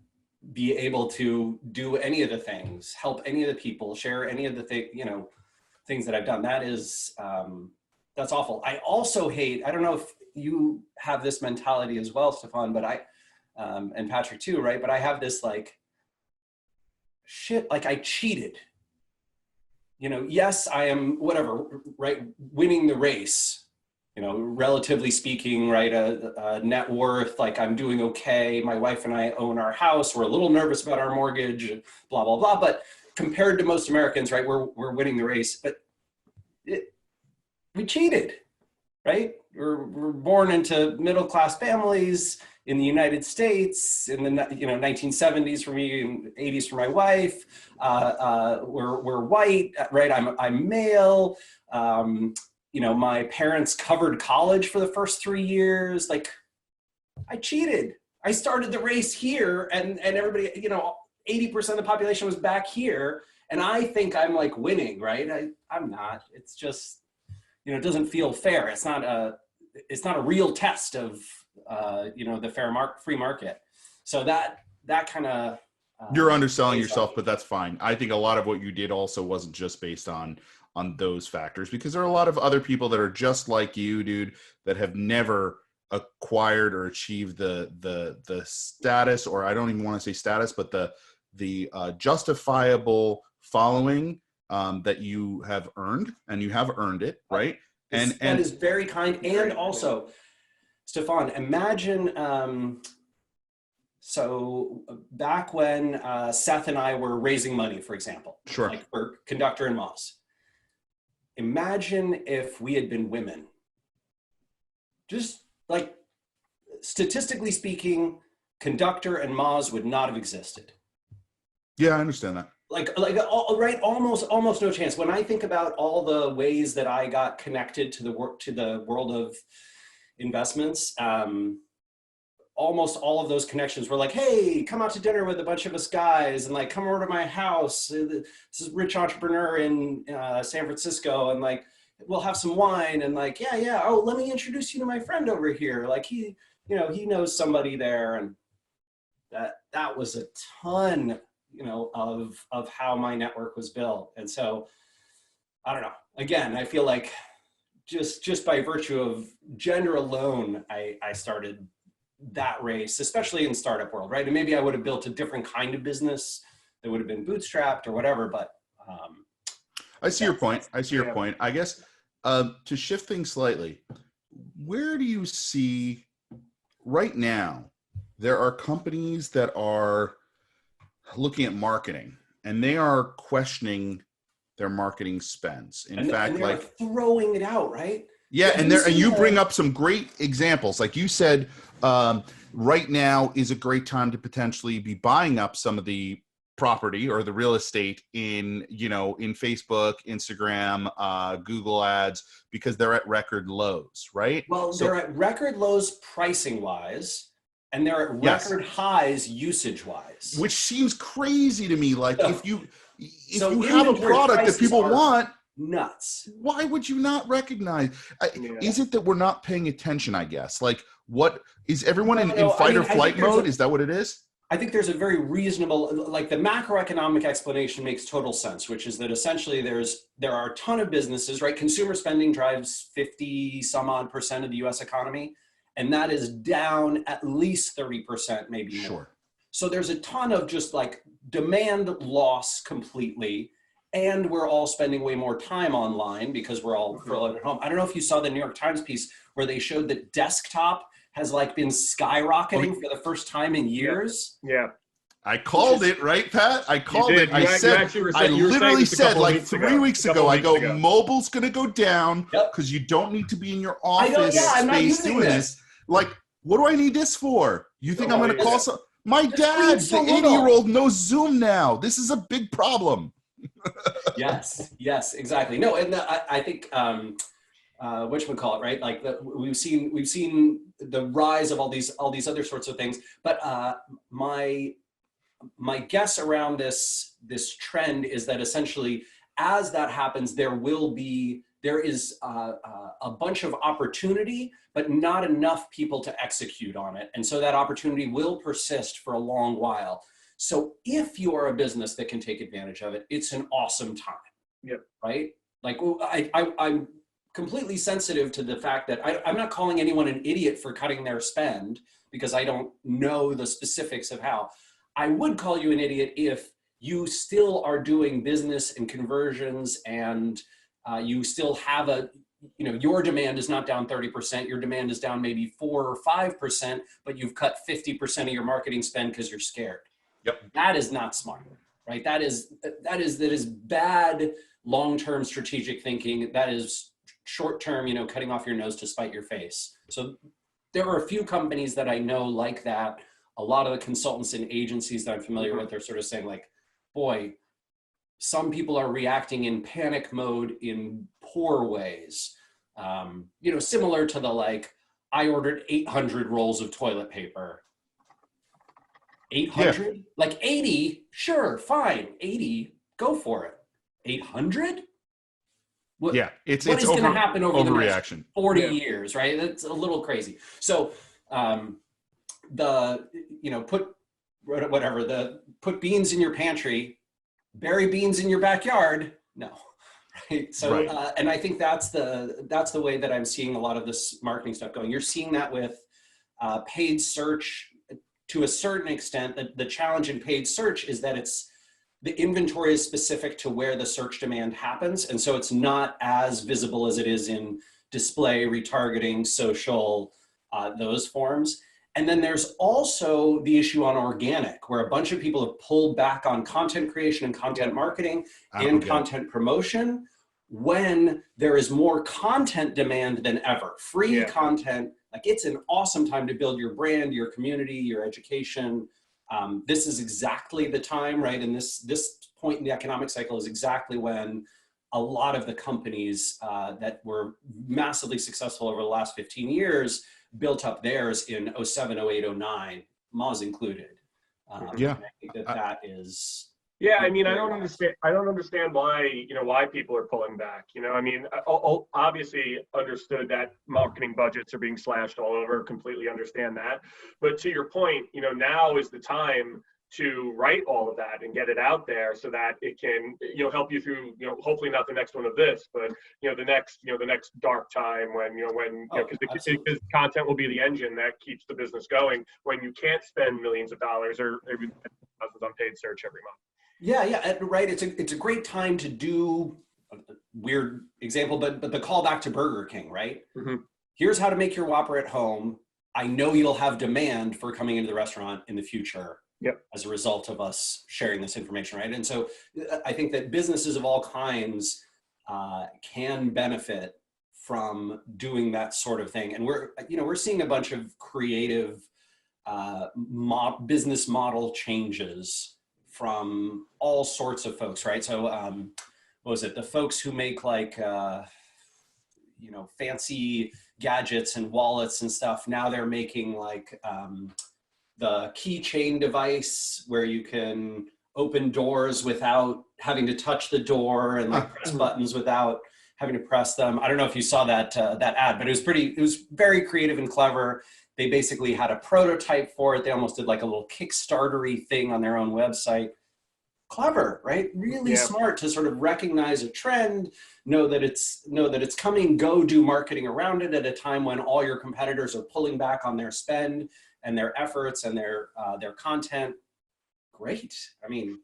be able to do any of the things, help any of the people, share any of the things that I've done. That is, that's awful. I also hate, I don't know if you have this mentality as well, Stefan, but and Patrick too, right? But I have this like, shit, like I cheated. Yes, I am whatever, right? Winning the race, relatively speaking, right? A net worth, like I'm doing okay. My wife and I own our house. We're a little nervous about our mortgage, blah, blah, blah. But compared to most Americans, right, we're winning the race. But we cheated, right? We're born into middle-class families in the United States in the 1970s for me and 80s for my wife. We're white, right? I'm male. My parents covered college for the first 3 years. Like, I cheated. I started the race here, and everybody, 80% of the population was back here, and I think I'm like winning, right? I'm not. It's just, it doesn't feel fair. It's not a real test of the free market. So that kind of you're underselling yourself, but that's fine. I think a lot of what you did also wasn't just based on those factors, because there are a lot of other people that are just like you, dude, that have never acquired or achieved the status, or I don't even want to say status, but the justifiable following that you have earned, and you have earned it, right? And that is very kind. And also, Stefan, imagine, so back when Seth and I were raising money, for example, sure, like for Conductor and Moz. Imagine if we had been women. Just like statistically speaking, Conductor and Moz would not have existed. Yeah, I understand that. Right, almost no chance. When I think about all the ways that I got connected to the world of investments, almost all of those connections were like, hey, come out to dinner with a bunch of us guys, and like, come over to my house. This is a rich entrepreneur in San Francisco, and like, we'll have some wine, and like, yeah. Oh, let me introduce you to my friend over here. Like he knows somebody there, and that was a ton, of how my network was built. And so, I don't know. Again, I feel like just by virtue of gender alone, I started that race, especially in startup world, right? And maybe I would have built a different kind of business that would have been bootstrapped or whatever, but I see your point. I guess to shift things slightly, where do you see right now there are companies that are looking at marketing and they are questioning their marketing spends. In fact, they're like throwing it out, right? Yeah, and you bring up some great examples. Like you said, right now is a great time to potentially be buying up some of the property or the real estate in Facebook, Instagram, Google ads, because they're at record lows, right? Well, they're at record lows pricing wise, and they're at record highs usage wise. Which seems crazy to me. Like if you have a product that people want, nuts. Why would you not recognize? Is it that we're not paying attention, I guess? Like, what is everyone in fight or flight mode? Is that what it is? I think there's a very reasonable, like the macroeconomic explanation makes total sense, which is that essentially there are a ton of businesses, right? Consumer spending drives 50 some odd % of the US economy, and that is down at least 30%, maybe more. Sure. So there's a ton of just like demand loss completely. And we're all spending way more time online because we're all furloughed at home. I don't know if you saw the New York Times piece where they showed that desktop has like been skyrocketing for the first time in years. Yeah. I called it, right, Pat? I called it. I literally said like 3 weeks ago, I go, mobile's going to go down because you don't need to be in your office space doing this. Like, what do I need this for? You think I'm going to call some? My dad, the 80-year-old, knows Zoom now. This is a big problem. Yes, exactly. No, and I think whatchamacallit, right? Like we've seen the rise of all these other sorts of things. But my guess around this trend is that essentially, as that happens, there is a bunch of opportunity, but not enough people to execute on it. And so that opportunity will persist for a long while. So if you are a business that can take advantage of it, it's an awesome time. Yep. Right? Like I'm completely sensitive to the fact that I'm not calling anyone an idiot for cutting their spend, because I don't know the specifics of how. I would call you an idiot if you still are doing business and conversions, and you still have your demand is not down 30%, your demand is down maybe 4 or 5%, but you've cut 50% of your marketing spend because you're scared. Yep. That is not smart, right? That is bad long-term strategic thinking. That is short-term, cutting off your nose to spite your face. So there are a few companies that I know like that. A lot of the consultants and agencies that I'm familiar with are sort of saying like, boy, some people are reacting in panic mode in poor ways. Similar to the like, I ordered 800 rolls of toilet paper. 800? Yeah. Like 80, sure, fine. 80, go for it. 800? What is going to happen over the next 40 years, right? That's a little crazy. So put beans in your pantry, bury beans in your backyard. No, right? So, right. And I think that's the way that I'm seeing a lot of this marketing stuff going. You're seeing that with paid search to a certain extent. The challenge in paid search is that the inventory is specific to where the search demand happens. And so it's not as visible as it is in display, retargeting, social, those forms. And then there's also the issue on organic, where a bunch of people have pulled back on content creation and content marketing and content promotion when there is more content demand than ever. Free content, like it's an awesome time to build your brand, your community, your education. This is exactly the time, right? And this point in the economic cycle is exactly when a lot of the companies that were massively successful over the last 15 years built up theirs in 07, 08, 09, Moz included. I think that is. Yeah, I mean, I don't understand why people are pulling back. I mean, obviously understood that marketing budgets are being slashed all over, completely understand that. But to your point, now is the time to write all of that and get it out there so that it can, help you through, hopefully not the next one of this, but, the next dark time because content will be the engine that keeps the business going when you can't spend millions of dollars or thousands on paid search every month. Yeah, right. It's a great time to do a weird example, but the call back to Burger King, right? Mm-hmm. Here's how to make your Whopper at home. I know you'll have demand for coming into the restaurant in the future. Yep. As a result of us sharing this information, right? And so I think that businesses of all kinds can benefit from doing that sort of thing. And we're seeing a bunch of creative business model changes from all sorts of folks, right? So what was it? The folks who make like, fancy gadgets and wallets and stuff. Now they're making like the keychain device where you can open doors without having to touch the door and like press buttons without having to press them. I don't know if you saw that ad, but it was very creative and clever. They basically had a prototype for it. They almost did like a little Kickstarter-y thing on their own website. Clever, right? Really smart to sort of recognize a trend, know that it's coming, go do marketing around it at a time when all your competitors are pulling back on their spend and their efforts and their content. Great. I mean,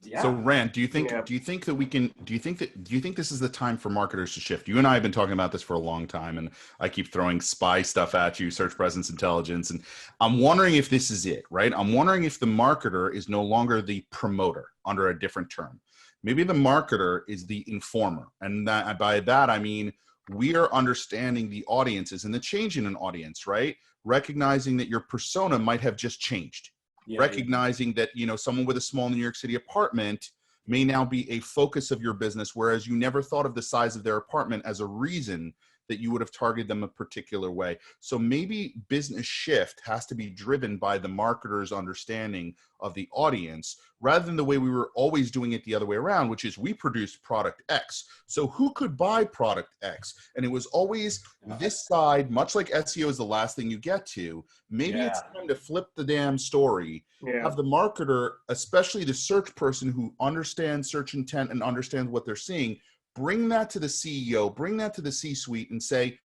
yeah. So Rand, do you think this is the time for marketers to shift? You and I have been talking about this for a long time, and I keep throwing SPY stuff at you, search presence intelligence, and I'm wondering if this is it, right? I'm wondering if the marketer is no longer the promoter under a different term. Maybe the marketer is the informer, and by that I mean we are understanding the audiences and the change in an audience, right? Recognizing that your persona might have just changed. Recognizing that, someone with a small New York City apartment may now be a focus of your business, whereas you never thought of the size of their apartment as a reason that you would have targeted them a particular way. So maybe business shift has to be driven by the marketer's understanding of the audience rather than the way we were always doing it the other way around, which is we produced product X. So who could buy product X? And it was always this side, much like SEO is the last thing you get to. Maybe it's time to flip the damn story. Have the marketer, especially the search person who understands search intent and understands what they're seeing, bring that to the CEO, bring that to the C-suite and say,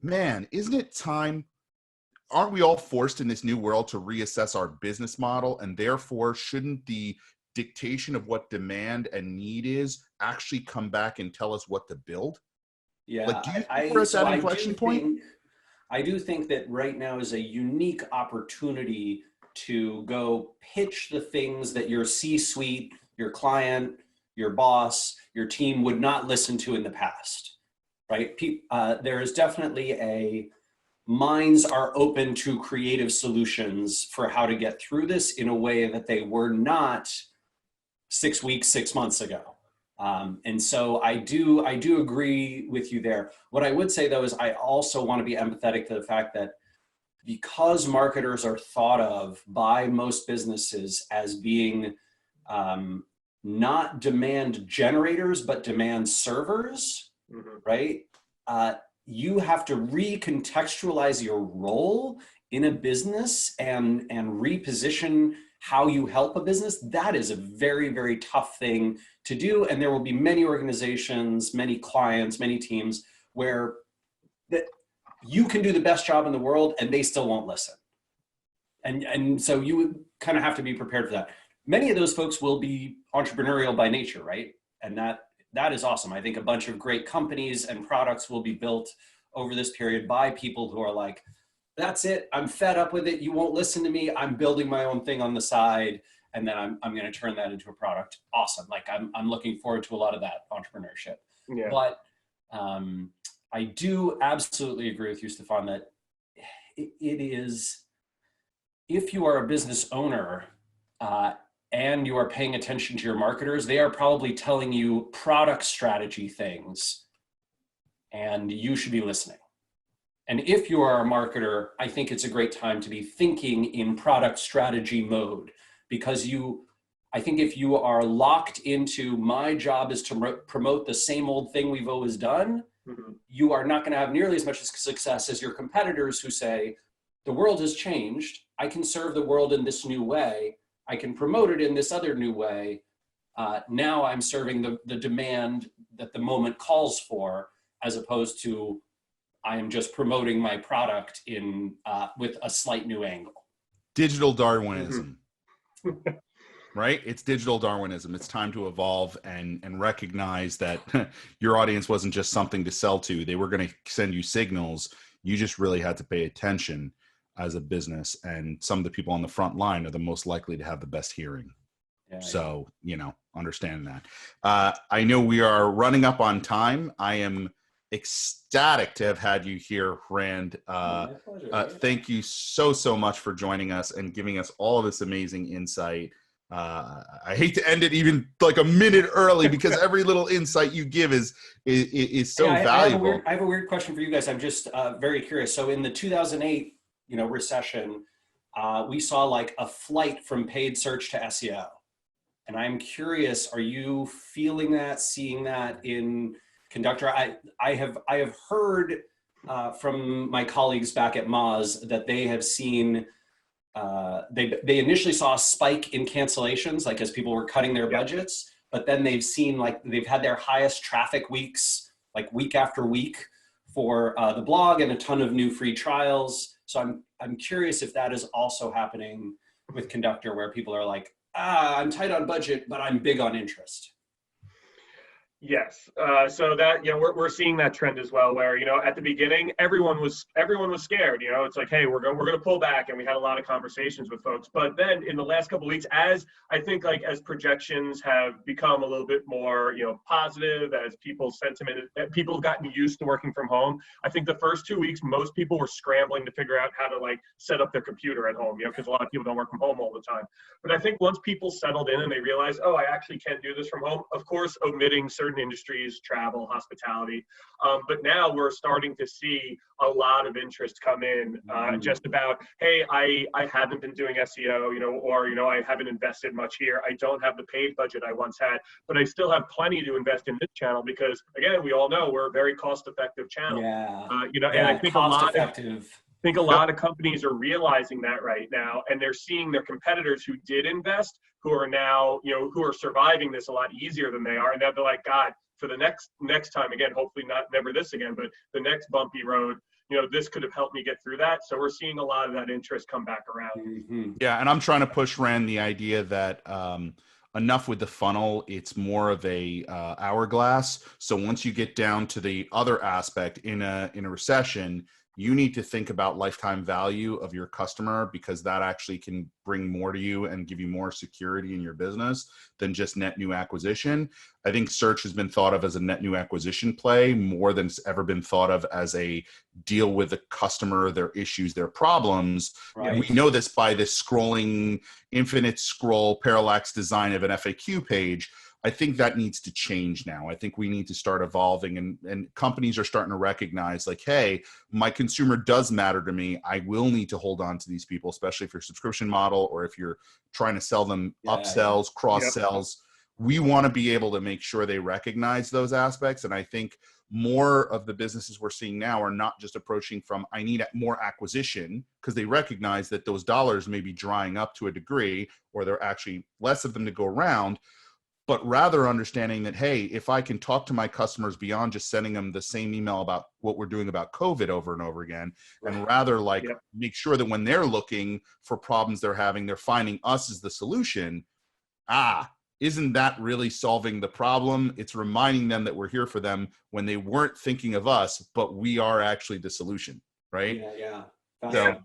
man, isn't it time? Aren't we all forced in this new world to reassess our business model? And therefore, shouldn't the dictation of what demand and need is actually come back and tell us what to build? Yeah, like, do you think we're at that inflection point? I do think that right now is a unique opportunity to go pitch the things that your C-suite, your client, your boss, your team would not listen to in the past, right? There is definitely minds are open to creative solutions for how to get through this in a way that they were not 6 weeks, 6 months ago. And so I do agree with you there. What I would say though, is I also want to be empathetic to the fact that because marketers are thought of by most businesses as being not demand generators, but demand servers, right? You have to recontextualize your role in a business and reposition how you help a business. That is a very, very tough thing to do. And there will be many organizations, many clients, many teams where that you can do the best job in the world and they still won't listen. And so you would kind of have to be prepared for that. Many of those folks will be entrepreneurial by nature, right? And that is awesome. I think a bunch of great companies and products will be built over this period by people who are like, that's it, I'm fed up with it, you won't listen to me, I'm building my own thing on the side, and then I'm going to turn that into a product. Awesome. Like I'm looking forward to a lot of that entrepreneurship. Yeah. But I do absolutely agree with you, Stefan, that it is, if you are a business owner and you are paying attention to your marketers, they are probably telling you product strategy things and you should be listening. And if you are a marketer, I think it's a great time to be thinking in product strategy mode, because I think if you are locked into my job is to promote the same old thing we've always done, you are not going to have nearly as much success as your competitors who say, the world has changed, I can serve the world in this new way, I can promote it in this other new way. Now I'm serving the demand that the moment calls for, as opposed to I am just promoting my product in with a slight new angle. Digital Darwinism, right? It's digital Darwinism. It's time to evolve and recognize that your audience wasn't just something to sell to. They were going to send you signals. You just really had to pay attention as a business. And some of the people on the front line are the most likely to have the best hearing. Yeah, so, understand that. I know we are running up on time. I am ecstatic to have had you here, Rand. Thank you so much for joining us and giving us all of this amazing insight. I hate to end it even like a minute early because every little insight you give is so valuable. I have a weird question for you guys. I'm just very curious. So in the 2008 recession, we saw like a flight from paid search to SEO. And I'm curious, are you feeling that, seeing that in Conductor? I have heard from my colleagues back at Moz that they have seen, they initially saw a spike in cancellations, like as people were cutting their budgets, but then they've seen like they've had their highest traffic weeks, like week after week for the blog and a ton of new free trials. So I'm curious if that is also happening with Conductor, where people are like, I'm tight on budget, but I'm big on interest. Yes. So that, we're seeing that trend as well, where, at the beginning, everyone was scared, it's like, hey, we're going to pull back. And we had a lot of conversations with folks. But then in the last couple of weeks, as I think like as projections have become a little bit more, positive, as people's sentiment, people have gotten used to working from home. I think the first 2 weeks, most people were scrambling to figure out how to like set up their computer at home, because a lot of people don't work from home all the time. But I think once people settled in and they realized, oh, I actually can do this from home, of course, omitting certain certain industries, travel, hospitality. But now we're starting to see a lot of interest come in just about, hey, I haven't been doing SEO, or, I haven't invested much here. I don't have the paid budget I once had, but I still have plenty to invest in this channel because, again, we all know we're a very cost-effective channel. And I think a lot of companies are realizing that right now, and they're seeing their competitors who did invest, who are now, who are surviving this a lot easier than they are. And they're like, God, for the next time, again, hopefully never this again, but the next bumpy road, this could have helped me get through that. So we're seeing a lot of that interest come back around. Yeah. And I'm trying to push, Rand, the idea that, enough with the funnel, it's more of a hourglass. So once you get down to the other aspect in a recession, you need to think about lifetime value of your customer, because that actually can bring more to you and give you more security in your business than just net new acquisition. I think search has been thought of as a net new acquisition play more than it's ever been thought of as a deal with the customer, their issues, their problems. Right. We know this by this scrolling, infinite scroll parallax design of an FAQ page. I think that needs to change now. I think we need to start evolving, and companies are starting to recognize, like, hey, my consumer does matter to me. I will need to hold on to these people, especially if you're a subscription model or if you're trying to sell them upsells, cross sells. We want to be able to make sure they recognize those aspects. And I think more of the businesses we're seeing now are not just approaching from, I need more acquisition, because they recognize that those dollars may be drying up to a degree, or there are actually less of them to go around, but rather understanding that, hey, if I can talk to my customers beyond just sending them the same email about what we're doing about COVID over and over again, and rather make sure that when they're looking for problems they're having, they're finding us as the solution. Isn't that really solving the problem? It's reminding them that we're here for them when they weren't thinking of us, but we are actually the solution, right? So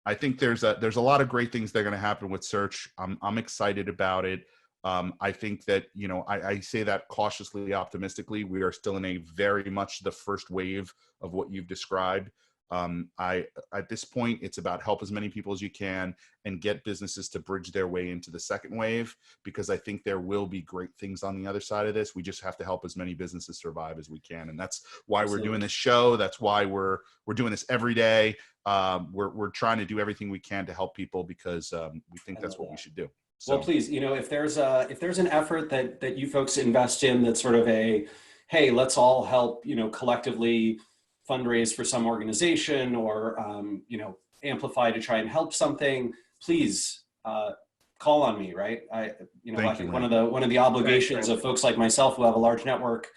I think there's a lot of great things that are going to happen with search. I'm excited about it. I think that, I say that cautiously optimistically. We are still in a very much the first wave of what you've described. At this point, it's about help as many people as you can and get businesses to bridge their way into the second wave, because I think there will be great things on the other side of this. We just have to help as many businesses survive as we can. And that's why we're doing this show. That's why we're doing this every day. We're trying to do everything we can to help people, because we think that's what we should do. So. Well, please, if there's an effort that you folks invest in, that's sort of hey, let's all help, collectively fundraise for some organization, or, amplify to try and help something, please call on me. Right. I think one of the obligations of folks like myself who have a large network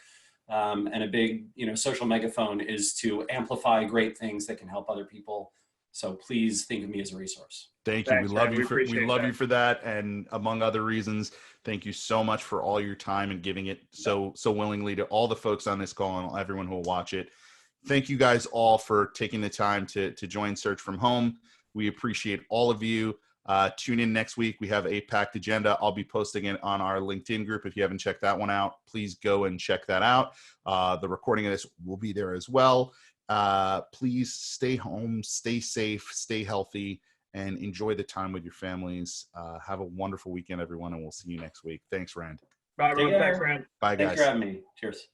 and a big, social megaphone is to amplify great things that can help other people. So please think of me as a resource. Thank you. Thanks, we love you for that. And among other reasons, thank you so much for all your time and giving it so willingly to all the folks on this call and everyone who will watch it. Thank you guys all for taking the time to join Search from Home. We appreciate all of you. Tune in next week. We have a packed agenda. I'll be posting it on our LinkedIn group. If you haven't checked that one out, please go and check that out. The recording of this will be there as well. Please stay home, stay safe, stay healthy, and enjoy the time with your families. Have a wonderful weekend, everyone, and we'll see you next week. Thanks, Rand. Bye, everyone. Thanks, Rand. Bye, guys. Thanks for having me. Cheers.